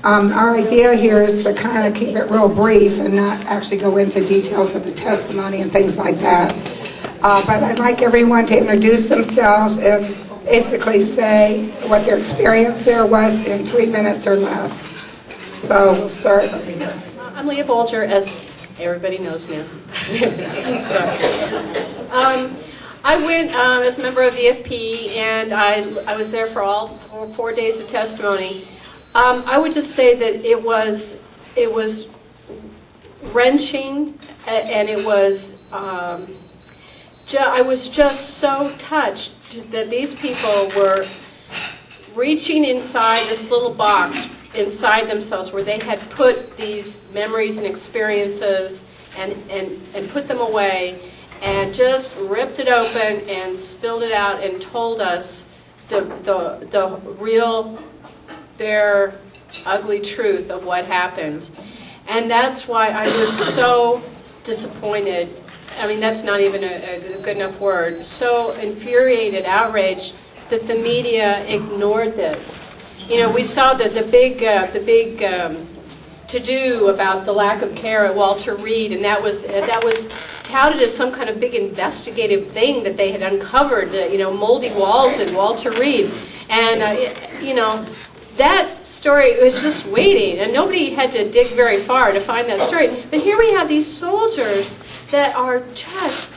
Our idea here is to kind of keep it real brief and not actually go into details of the testimony and things like that. But I'd like everyone to introduce themselves and basically say what their experience there was in 3 minutes or less. So we'll start over here. I'm Leah Bolger, as everybody knows now. I went as a member of VFP, and I was there for all 4 days of testimony. I would just say that it was wrenching, and it was I was just so touched that these people were reaching inside this little box inside themselves where they had put these memories and experiences and put them away and just ripped it open and spilled it out and told us the real, bare, ugly truth of what happened. And that's why I was so disappointed. I mean, that's not even a good enough word. So infuriated, outraged that the media ignored this. You know, we saw the big to-do about the lack of care at Walter Reed, and that was touted as some kind of big investigative thing that they had uncovered, moldy walls in Walter Reed. And, that story was just waiting, and nobody had to dig very far to find that story. But here we have these soldiers that are just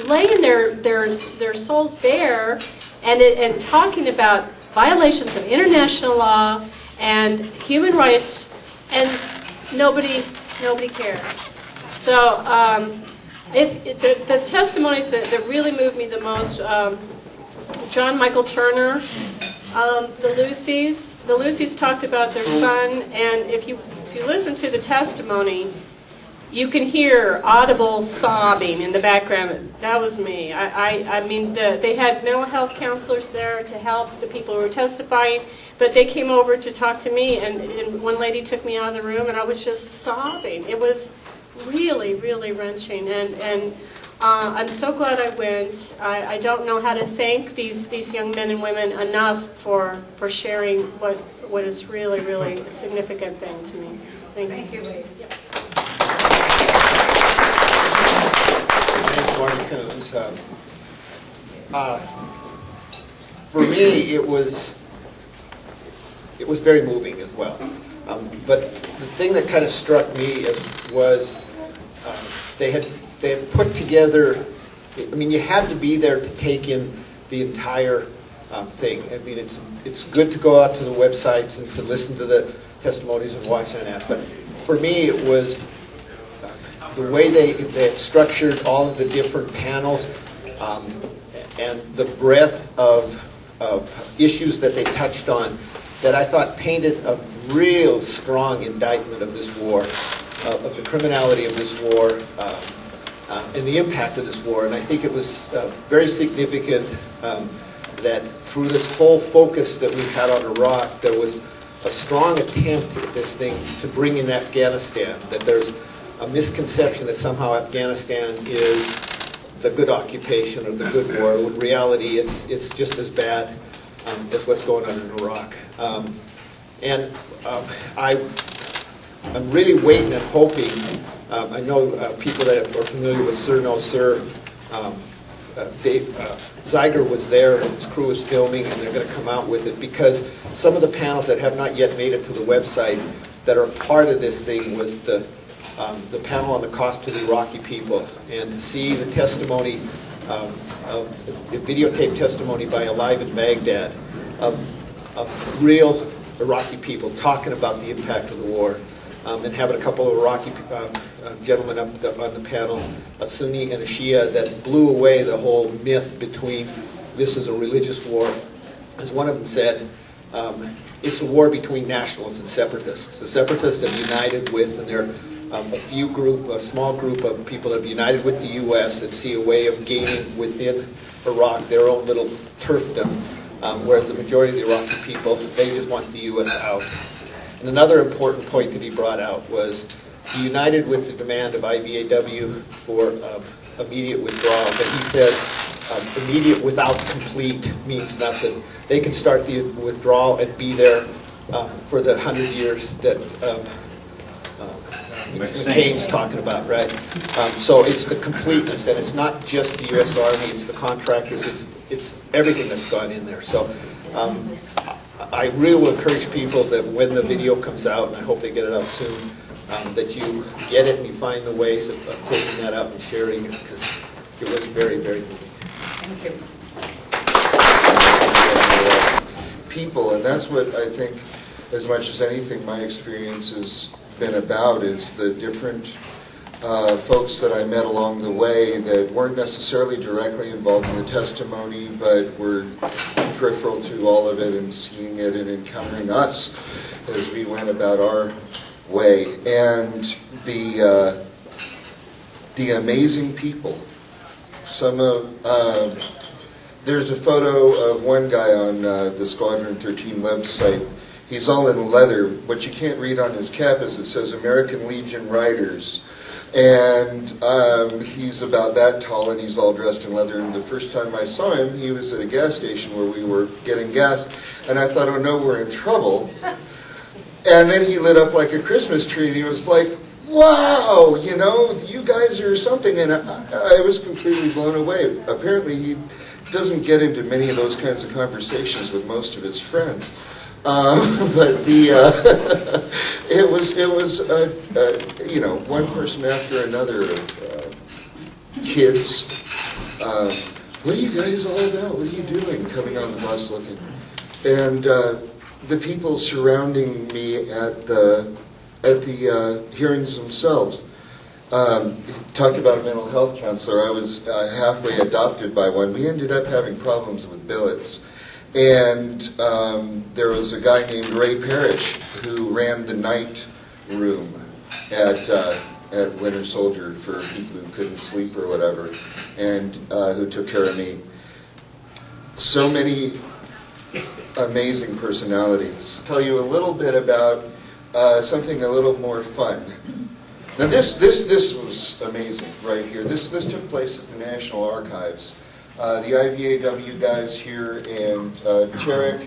laying their souls bare and talking about violations of international law and human rights, and nobody cares. So if the testimonies that really moved me the most, John Michael Turner, the Lucys talked about their son, and if you listen to the testimony, you can hear audible sobbing in the background. That was me. I mean, they had mental health counselors there to help the people who were testifying, but they came over to talk to me, and one lady took me out of the room, and I was just sobbing. It was really, really wrenching, and I'm so glad I went. I don't know how to thank these young men and women enough for sharing what is really, really a significant thing to me. Thank you. Lee. Yep. For me, it was very moving as well. But the thing that kind of struck me was they had put together. I mean, you had to be there to take in the entire thing. I mean, it's good to go out to the websites and to listen to the testimonies and watch that. But for me, it was the way they had structured all of the different panels and the breadth of issues that they touched on that I thought painted a real strong indictment of this war, of the criminality of this war, and the impact of this war. And I think it was very significant that through this whole focus that we've had on Iraq, there was a strong attempt at this thing to bring in Afghanistan, that there's a misconception that somehow Afghanistan is the good occupation or the good war. In reality, it's just as bad as what's going on in Iraq. I'm really waiting and hoping. I know people that are familiar with Sir No Sir. Dave Zeiger was there and his crew was filming, and they're going to come out with it, because some of the panels that have not yet made it to the website that are part of this thing was the panel on the cost to the Iraqi people, and to see the testimony, the videotape testimony by Alive in Baghdad of real Iraqi people talking about the impact of the war, and having a couple of Iraqi gentlemen up on the panel, a Sunni and a Shia, that blew away the whole myth between this is a religious war. As one of them said, it's a war between nationalists and separatists. The separatists have united with, and they're a small group of people that have united with the U.S. and see a way of gaining within Iraq their own little turfdom, whereas the majority of the Iraqi people, they just want the U.S. out. And another important point that he brought out was he united with the demand of IVAW for immediate withdrawal, but he said immediate without complete means nothing. They can start the withdrawal and be there for the 100 years that McCain's talking about, right? So it's the completeness, and it's not just the U.S. Army, it's the contractors, it's everything that's gone in there. So I really will encourage people that when the video comes out, and I hope they get it out soon, that you get it and you find the ways of taking that out and sharing it, because it was very, very moving. Thank you. People, and that's what I think, as much as anything, my experience has been about, is the different folks that I met along the way that weren't necessarily directly involved in the testimony, but were peripheral to all of it and seeing it and encountering us as we went about our way. And the amazing people. There's a photo of one guy on the Squadron 13 website. He's all in leather. What you can't read on his cap is it says American Legion Riders. And he's about that tall, and he's all dressed in leather. And the first time I saw him, he was at a gas station where we were getting gas. And I thought, oh no, we're in trouble. And then he lit up like a Christmas tree, and he was like, wow, you know, you guys are something. And I was completely blown away. Apparently he doesn't get into many of those kinds of conversations with most of his friends. But it was you know, one person after another, kids, what are you guys all about? What are you doing? Coming on the bus looking. And the people surrounding me at the hearings themselves. Talked about a mental health counselor. I was halfway adopted by one. We ended up having problems with billets. And there was a guy named Ray Parrish who ran the night room at Winter Soldier for people who couldn't sleep or whatever, and who took care of me. So many amazing personalities. I'll tell you a little bit about something a little more fun. Now this was amazing right here. This took place at the National Archives. The IVAW guys here and Tarek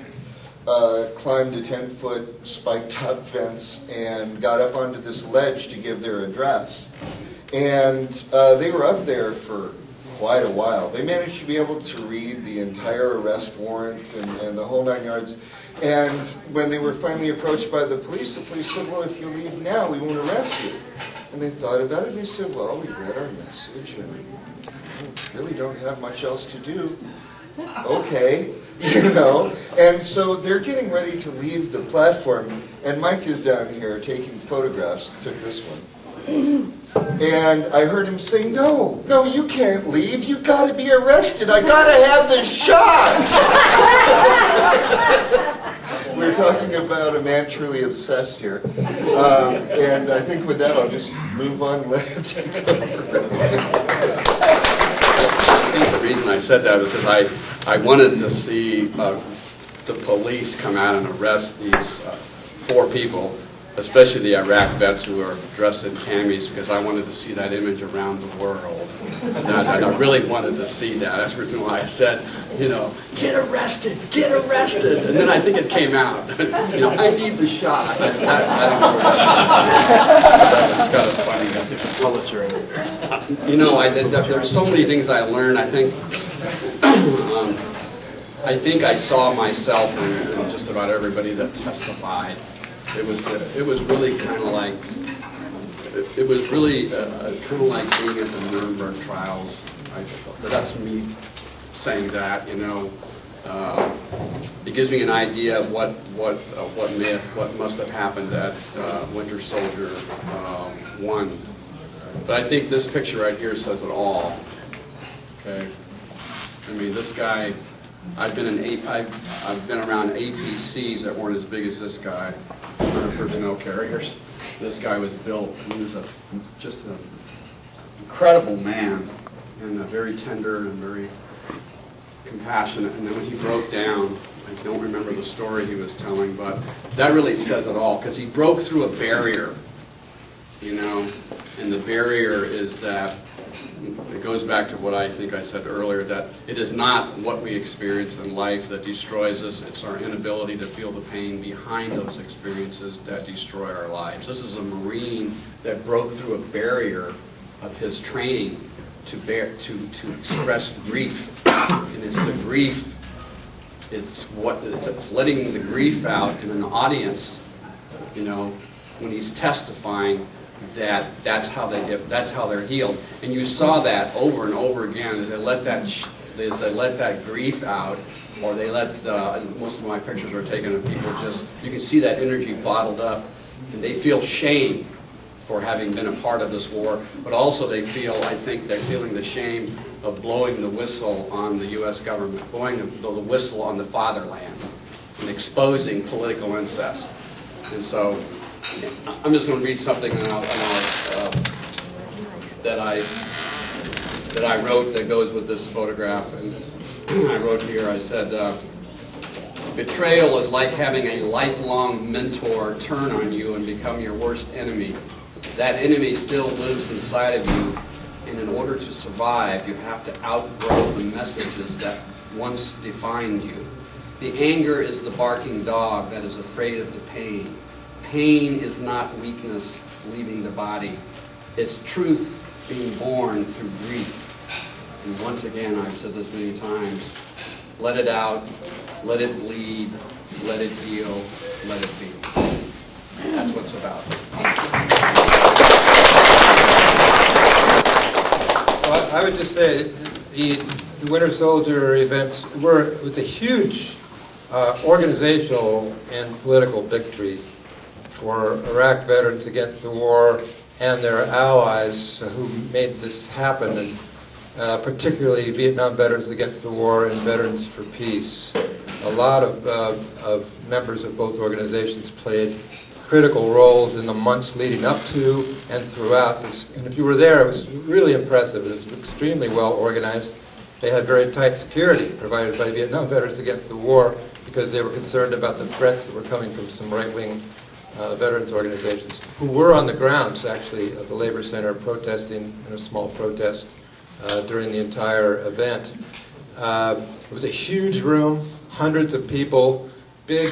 climbed a 10-foot spike-top fence and got up onto this ledge to give their address. And they were up there for quite a while. They managed to be able to read the entire arrest warrant and the whole 9 yards. And when they were finally approached by the police said, well, if you leave now, we won't arrest you. And they thought about it, and they said, well, we read our message, and we really don't have much else to do. Okay, you know. And so they're getting ready to leave the platform, and Mike is down here taking photographs, took this one. And I heard him say, no, you can't leave. You got to be arrested. I got to have the shot. We're talking about a man truly obsessed here. And I think with that, I'll just move on and let him take over. I think the reason I said that is because I wanted to see the police come out and arrest these 4 people, especially the Iraq vets who are dressed in camis, because I wanted to see that image around the world. And I really wanted to see that. That's the reason why I said, you know, get arrested. And then I think it came out. You know, I need the shot. I don't know. It's kind of funny. You know, there's so many things I learned. I think I saw myself in just about everybody that testified. It was really kind of like being at the Nuremberg trials. But that's me saying that, you know. It gives me an idea of what must have happened at Winter Soldier 1. But I think this picture right here says it all. Okay, I mean, this guy. I've been around APCs that weren't as big as this guy, 100 personnel carriers. This guy was built. He was just an incredible man, and very tender and very compassionate. And then when he broke down, I don't remember the story he was telling, but that really says it all, because he broke through a barrier, you know, and the barrier is that it goes back to what I think I said earlier, that it is not what we experience in life that destroys us. It's our inability to feel the pain behind those experiences that destroy our lives. This is a Marine that broke through a barrier of his training to express grief. And it's the grief, it's letting the grief out in an audience, you know, when he's testifying, that's how they're healed. And you saw that over and over again as they let that grief out, or they let most of my pictures were taken of people just, you can see that energy bottled up, and they feel shame for having been a part of this war, but also I think they're feeling the shame of blowing the whistle on the U.S. government, blowing the whistle on the fatherland, and exposing political incest. And so, I'm just going to read something that I wrote that goes with this photograph. And I wrote here, I said, betrayal is like having a lifelong mentor turn on you and become your worst enemy. That enemy still lives inside of you, and in order to survive, you have to outgrow the messages that once defined you. The anger is the barking dog that is afraid of the pain. Pain is not weakness leaving the body. It's truth being born through grief. And once again, I've said this many times, let it out, let it bleed, let it heal, let it be. That's what it's about. Well, I would just say the Winter Soldier events was a huge organizational and political victory for Iraq veterans against the war and their allies who made this happen, and particularly Vietnam veterans against the war and Veterans for Peace. A lot of members of both organizations played critical roles in the months leading up to and throughout this. And if you were there, it was really impressive. It was extremely well organized. They had very tight security provided by Vietnam veterans against the war because they were concerned about the threats that were coming from some right-wing veterans organizations who were on the grounds, actually, at the Labor Center protesting in a small protest during the entire event. It was a huge room, hundreds of people, big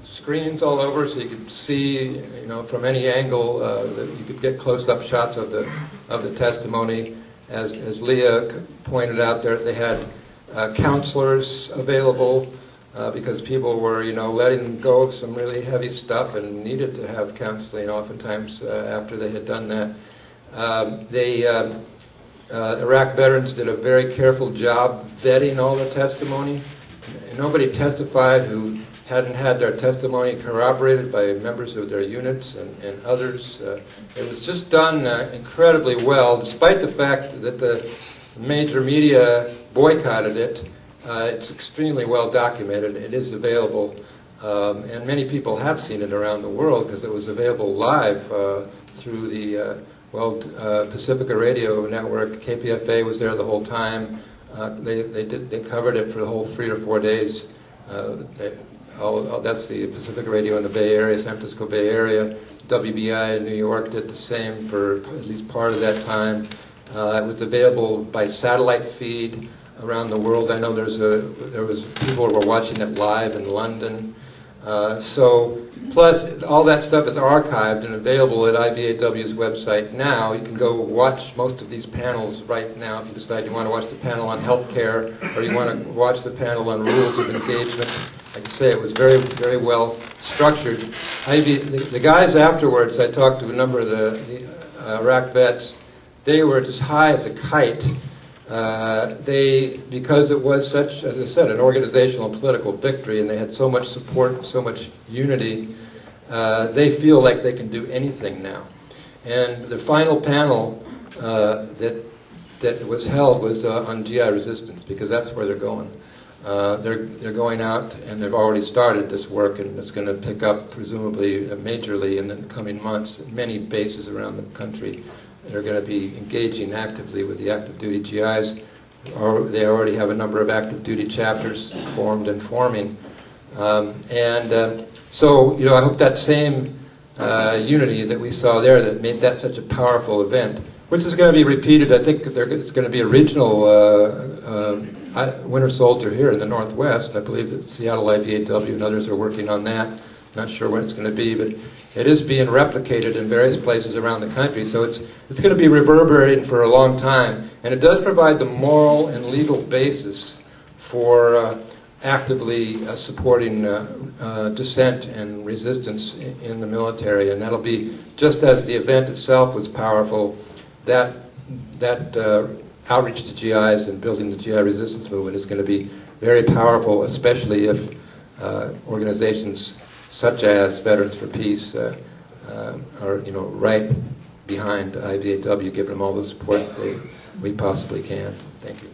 screens all over, so you could see, you know, from any angle, that you could get close-up shots of the testimony. As Leah pointed out, there they had counselors available. Because people were, you know, letting go of some really heavy stuff and needed to have counseling oftentimes after they had done that. Iraq veterans did a very careful job vetting all the testimony. Nobody testified who hadn't had their testimony corroborated by members of their units and others. It was just done incredibly well, despite the fact that the major media boycotted it. It's extremely well documented. It is available, and many people have seen it around the world because it was available live through the Pacifica Radio Network. KPFA was there the whole time. They covered it for the whole 3 or 4 days. That's the Pacifica Radio in the Bay Area, San Francisco Bay Area. WBI in New York did the same for at least part of that time. It was available by satellite feed around the world. I know there was people who were watching it live in London. Plus all that stuff is archived and available at IVAW's website now. You can go watch most of these panels right now if you decide you want to watch the panel on healthcare or you want to watch the panel on rules of engagement. Like I say, it was very, very well structured. The guys afterwards, I talked to a number of the Iraq vets. They were as high as a kite. Because it was such, as I said, an organizational and political victory, and they had so much support, so much unity, they feel like they can do anything now. And the final panel that was held was on GI resistance, because that's where they're going. They're going out, and they've already started this work, and it's going to pick up, presumably, majorly in the coming months at many bases around the country. They're going to be engaging actively with the active duty GIs. They already have a number of active duty chapters formed and forming. So, you know, I hope that same unity that we saw there that made that such a powerful event which is going to be repeated. I think it's going to be a regional Winter Soldier here in the Northwest. I believe that Seattle IVAW and others are working on that. Not sure when it's going to be, but it is being replicated in various places around the country. So it's going to be reverberating for a long time, and it does provide the moral and legal basis for actively supporting dissent and resistance in the military. And that'll be, just as the event itself was powerful, that outreach to GIs and building the GI resistance movement is going to be very powerful, especially if organizations such as Veterans for Peace are right behind IVAW, giving them all the support we possibly can. Thank you.